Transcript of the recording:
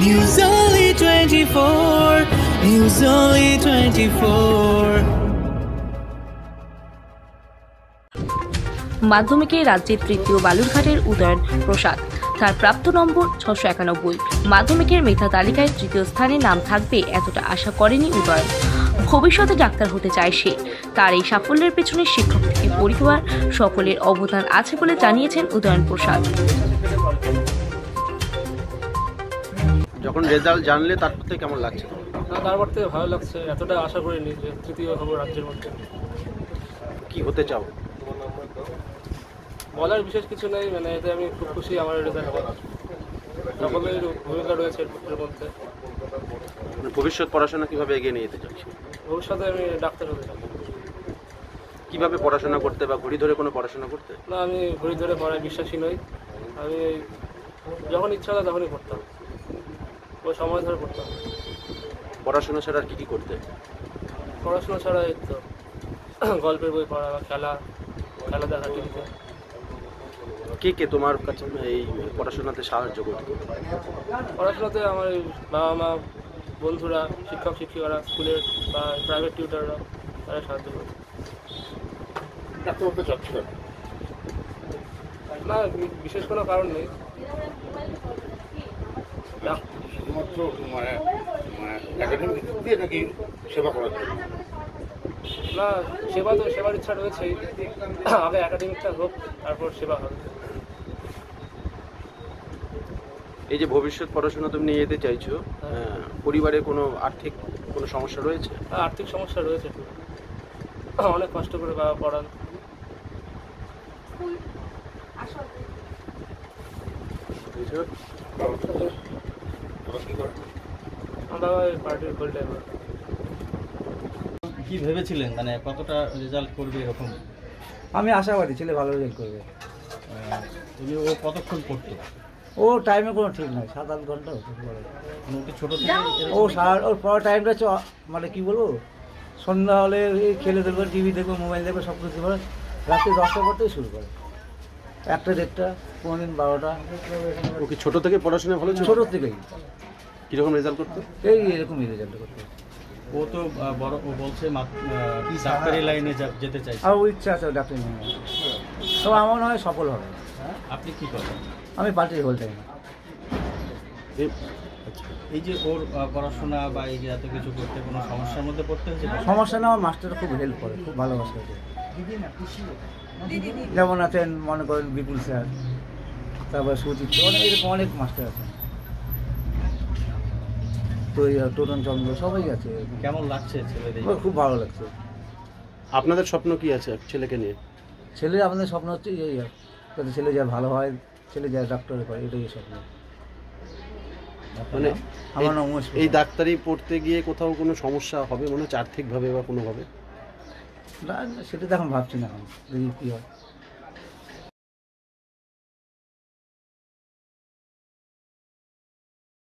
News Only 24. News Only 24. মাধ্যমিকে রাজ্যের তৃতীয় বালুরঘাটের উদয়ন প্রসাদ, তার প্রাপ্ত নম্বর 691। মাধ্যমিকের মেধা তালিকায় তৃতীয় স্থানে নাম থাকবে এতটা আশা করেনি উদয়ন। ভবিষ্যতে ডাক্তার হতে চায় সে। তার এই সাফল্যের পেছনে শিক্ষক থেকে পরিবার সকলের অবদান আছে বলে জানিয়েছেন উদয়ন প্রসাদ। যখন রেজাল্ট জানলে তারপর থেকে কেমন লাগছে? তারপর থেকে ভালো লাগছে, এতটা আশা করিনি যে তৃতীয় হবো রাজ্যের মধ্যে। কি হতে চাও? বলার বিশেষ কিছু নেই, মানে এতে আমি খুব খুশি। আমার রেজাল্ট সকলের ভূমিকা রয়েছে এর মধ্যে। ভবিষ্যৎ পড়াশোনা কিভাবে এগিয়ে নিয়ে যেতে চাচ্ছি? ভবিষ্যতে আমি ডাক্তার হতে চাই। কিভাবে পড়াশোনা করতে বা ঘড়ি ধরে কোনো পড়াশোনা করতে? না, আমি ঘড়ি ধরে পড়ায় বিশ্বাসী নই। আমি যখন ইচ্ছা হয় তখনই পড়তাম, ওই সময় ধরে পড়তাম। পড়াশোনা ছাড়া আর কি করতে? পড়াশোনা ছাড়া এই তো গল্পের বই পড়া বা খেলা দেখা টিভিতে। কে তোমার কাছে এই পড়াশোনাতে সাহায্য করতো? পড়াশোনাতে আমার বাবা মা, বন্ধুরা, শিক্ষক শিক্ষিকারা, স্কুলের বা প্রাইভেট টিউটাররা, তারা সাহায্য করে। ডাক্তার হতে চাচ্ছিল না, বিশেষ কোনো কারণ নেই। শুধুমাত্র একাডেমিক দিয়ে নাকি সেবা করার জন্য? না, সেবার ইচ্ছা রয়েছেই। আগে একাডেমিকটা হোক, তারপর সেবা হবে। এই যে ভবিষ্যৎ পড়াশোনা তুমি নিয়ে যেতে চাইছো, পরিবারে কোনো আর্থিক কোনো সমস্যা রয়েছে? আর্থিক সমস্যা রয়েছে, অনেক কষ্ট করে বাবা পড়ান। বাবা পার্টির গোলটাই। কি ভেবেছিলেন, মানে কতটা রেজাল্ট করবে এরকম? আমি আশাবাদী ছেলে ভালো রেজাল্ট করবে। ও কতক্ষণ পড়তো? ও টাইমে কোনো ঠিক নয়, 7-8 ঘন্টা হতে পারে। ওকে ছোটো থেকে ওর পড়ার টাইমটা হচ্ছে মানে কী বলবো, সন্ধ্যা হলে এই খেলে দেখবে, টিভি দেখবে, মোবাইল দেখবে, সব কিছু করে রাত্রি 10টার পর থেকে শুরু করে, 1টা 1:30, কোনোদিন 12টা। ওকে ছোটো থেকে পড়াশোনা ভালো ছিল? ছোটোর থেকেই। কীরকম রেজাল্ট করতো? এরকমই রেজাল্ট করতে। ও তো বড়, ও বলছে ডাক্তারি লাইনে যেতে চাইছে। আর ও ইচ্ছা আছে ডাক্তারি নিয়ে, তো আমার নয় সফল হবে। আপনি কি করেন? আমি পার্টির হোল টাইম। এই যে ওর পড়াশোনা বা এই যে এত কিছু করতে কোনো সমস্যার মধ্যে পড়তে হয়েছে? সমস্যা না, আমার মাস্টার খুব হেল্প করে, খুব ভালোবাসে। যেমন আছেন মনে করেন বিপুল স্যার, তারপর সুজিত, এরকম অনেক মাস্টার আছেন, তো টোটন চন্দ্র, সবাই আছে। কেমন লাগছে ছেলেদের? খুব ভালো লাগছে। আপনাদের স্বপ্ন কি আছে ছেলেকে নিয়ে? আমাদের স্বপ্ন হচ্ছে এই, যাতে ছেলে যা ভালো হয়, ছেলে যা ডাক্তারি করে, এটাই স্বপ্ন। মানে আমার নাম উমেশ। এই ডাক্তারি পড়তে গিয়ে কোথাও কোনো সমস্যা হবে মনে হচ্ছে আর্থিকভাবে বা কোনোভাবে? না, সেটা তো এখন ভাবছি না, দেখি কী হয়।